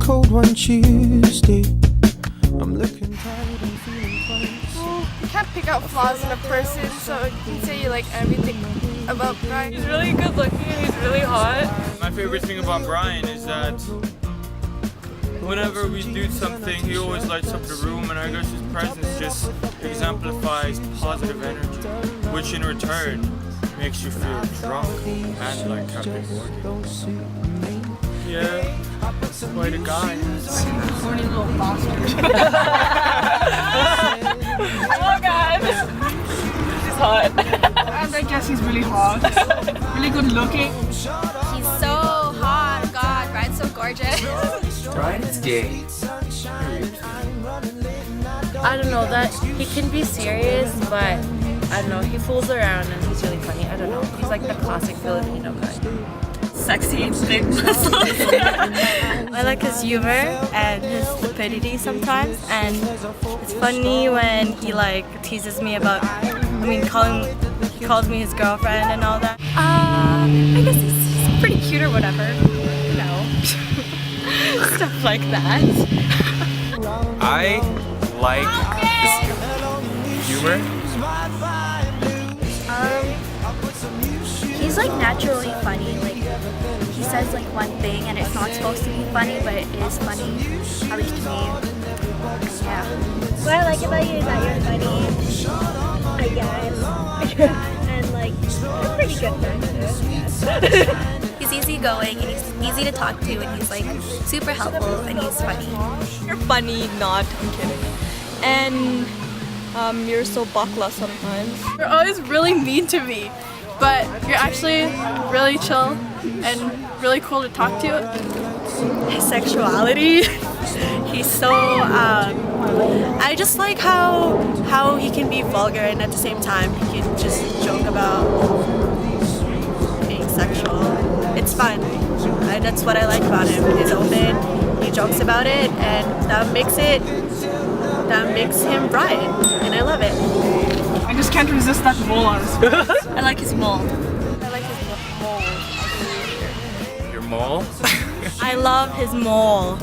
cold one Tuesday. I'm looking tired and feeling quite Well, you can't pick out flaws in a person, so you can say you like everything about Brian. He's really good looking and he's really hot. My favorite thing about Brian is that whenever we do something, he always lights up the room, and I guess his presence just exemplifies positive energy, which in return makes you feel drunk and like Captain Morgan. Yeah, quite a guy. Horny little bastard. Oh god! He's hot. And I guess he's really hot. Really good looking. He's so hot. Oh God, Brian's so gorgeous. Brian is gay. I don't know, that he can be serious, but I don't know, he fools around and he's really funny. I don't know, he's like the classic Filipino guy. Sexy and big muscles. I like his humor and his stupidity sometimes, and it's funny when he like teases me about, he calls me his girlfriend and all that. I guess he's pretty cute or whatever, you know, stuff like that. I like his humor. He's like naturally funny. Like he says like one thing and it's not supposed to be funny, but it is funny. At least to me. Yeah. What I like about you is that you're funny, I guess, and like you're a pretty good friend too, I guess. He's easygoing and he's easy to talk to and he's like super helpful and he's funny. You're funny, not, I'm kidding. And you're so bakla sometimes. You're always really mean to me, but you're actually really chill and really cool to talk to. His sexuality, he's so, I just like how he can be vulgar and at the same time he can just joke about being sexual. It's fun, and that's what I like about him. He's open, he jokes about it, and that makes him Brian, and I love it. I just can't resist that mole on his face. I like his mole. Your mole? I love his mole.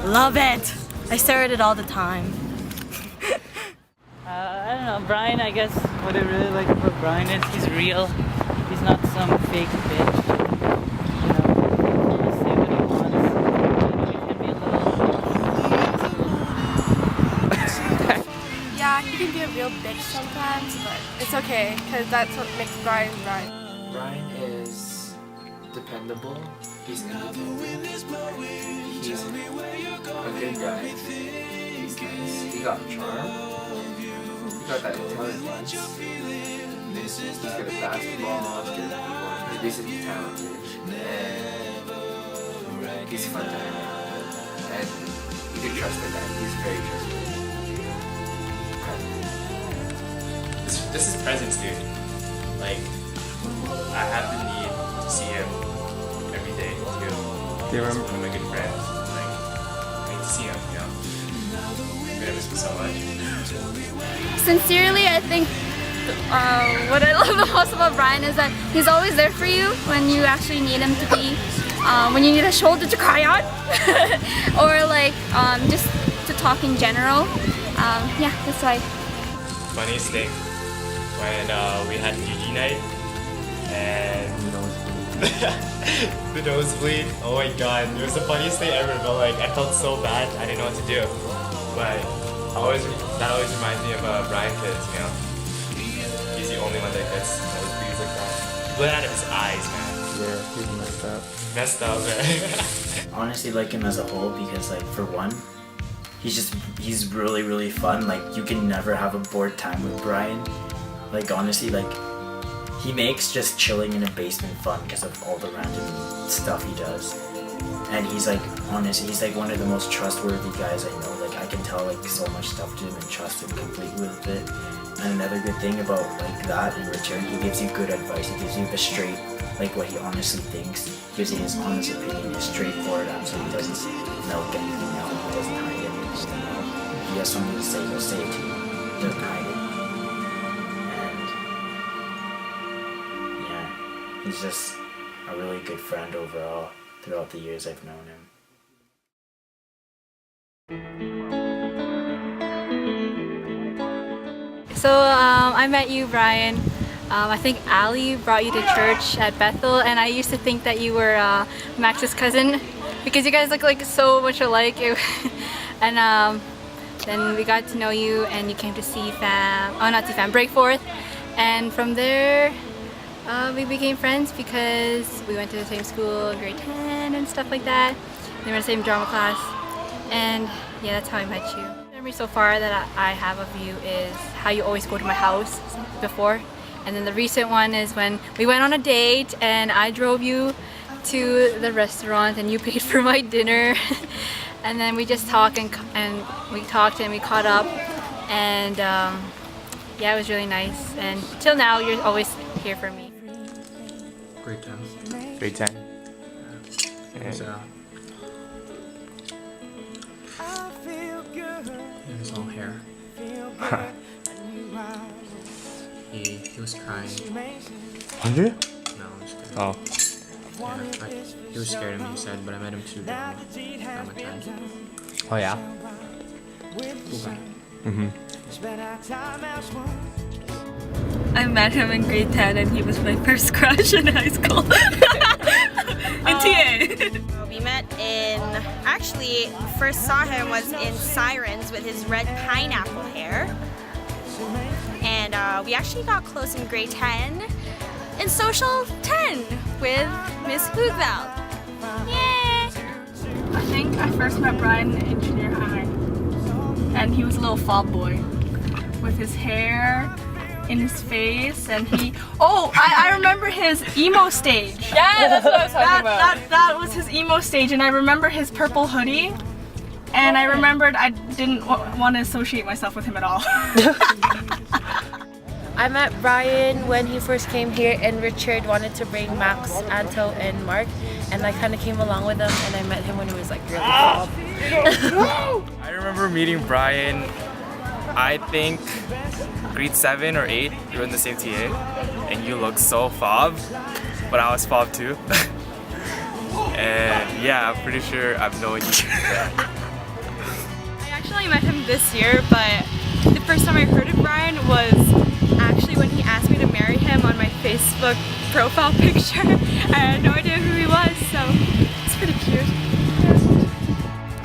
Love it. I stare at it all the time. I don't know, Brian, I guess what I really like about Brian is he's real. He's not some fake bitch. You know, he'll just say what he wants. He can be a little... Yeah, he can be a real bitch sometimes, but it's okay, because that's what makes Brian Brian. Brian is dependable. He's independent. He's a good guy. He's nice. He got charm. He got that intelligence. He's good at basketball. He's good at people. He's basically talented. And he's fun to hang out with. And you can trust the guy. He's very trustworthy. This is presence, dude. Like, I have the need to see him every day too. Do you He's remember? one of my good friends. Like, I need to see him, you know. I miss him so much. Sincerely, I think what I love the most about Brian is that he's always there for you when you actually need him to be. When you need a shoulder to cry on, or like just to talk in general. Yeah, that's why. Funniest thing when we had GG night and the nosebleed. Oh my god, it was the funniest thing ever. But like, I felt so bad. I didn't know what to do. But that always reminds me of Brian Kids, you know. He's the only one that gets nosebleeds like that. Blood out of his eyes, man. Yeah, he's messed up. Messed up, man. Honestly like him as a whole because like for one, he's really really fun. Like you can never have a bored time with Brian. Like honestly, like he makes just chilling in a basement fun because of all the random stuff he does. And he's like, honestly, he's like one of the most trustworthy guys I know. Like I can tell like so much stuff to him and trust him completely with it. And another good thing about like that in return, he gives you good advice. He gives you the straight, like what he honestly thinks. He gives you his honest opinion, his straightforward answer. He doesn't milk anything out. He doesn't hide it. You know? If he has something to say, he'll say it to you. He doesn't hide it. And yeah, he's just a really good friend overall throughout the years I've known him. So I met you, Brian. I think Ali brought you to church at Bethel, and I used to think that you were Max's cousin because you guys look like so much alike. And then we got to know you, and you came to CFAM, oh not CFAM, Breakforth, and from there we became friends because we went to the same school, grade 10 and stuff like that. We were in the same drama class, and yeah, that's how I met you. The memory so far that I have of you is how you always go to my house before, and then the recent one is when we went on a date and I drove you to the restaurant and you paid for my dinner. And then we just talked and we caught up, and yeah, it was really nice. And till now, you're always here for me. Grade 10. Grade 10. He's his long hair. he was crying. Was he? No, I'm just kidding. Oh. Yeah, he was scared of me, he said, but I met him too drama time. Oh yeah? Cool guy. Mm-hmm. I met him in grade 10 and he was my first crush in high school. In TA. We met in, actually, first saw him was in Sirens with his red pineapple hair. And we actually got close in grade 10 in social 10 with Miss Hoogveld. Yeah! I think I first met Brian in junior high, and he was a little fob boy with his hair in his face, and he. Oh, I remember his emo stage. Yeah, that's what I was talking about. That was his emo stage, and I remember his purple hoodie, and I remembered I didn't want to associate myself with him at all. I met Brian when he first came here, and Richard wanted to bring Max, Anto, and Mark, and I kind of came along with them, and I met him when he was like really fob. I remember meeting Brian, I think grade 7 or 8, we were in the same TA, and you looked so fob, but I was fob too. And yeah, I'm pretty sure I've known you. I actually met him this year, but the first time I heard of Brian was actually when he asked me to marry him on my Facebook profile picture. I had no idea who he was, so it's pretty cute.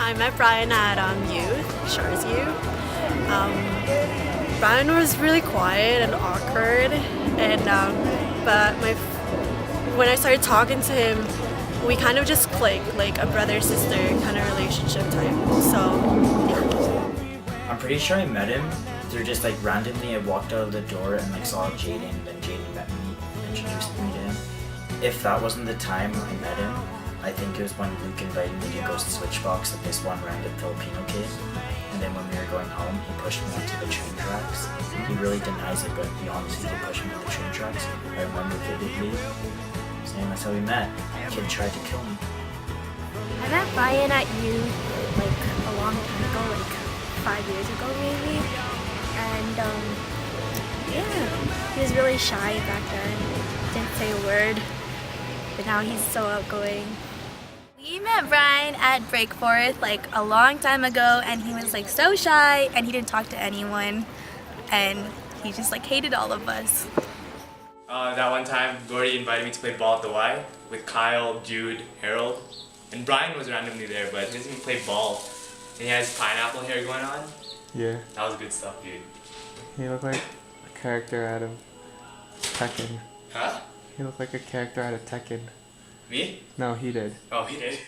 I met Brian at Youth, Shars Youth. Brian was really quiet and awkward, and but when I started talking to him, we kind of just clicked, like a brother-sister kind of relationship type. So yeah. I'm pretty sure I met him through just like randomly I walked out of the door and like saw Jaden, and Jaden met me, introduced me to him. If that wasn't the time I met him, I think it was when Luke invited me to go to Switchbox with this one random Filipino kid. And then when we were going home, he pushed me onto the train tracks. He really denies it, but he honestly did push me on the train tracks. I remember vividly. And that's how we met. The kid tried to kill me. I met Brian at Youth like a long time ago, like 5 years ago maybe. And yeah, he was really shy back then. Didn't say a word, but now he's so outgoing. We met Brian at Breakforth like a long time ago, and he was like so shy and he didn't talk to anyone, and he just like hated all of us. That one time, Gordy invited me to play ball at the Y with Kyle, Jude, Harold, and Brian was randomly there, but he doesn't even play ball. And he has pineapple hair going on. Yeah. That was good stuff, dude. He looked like a character out of Tekken. Huh? He looked like a character out of Tekken. Me? No, he did. Oh, he did.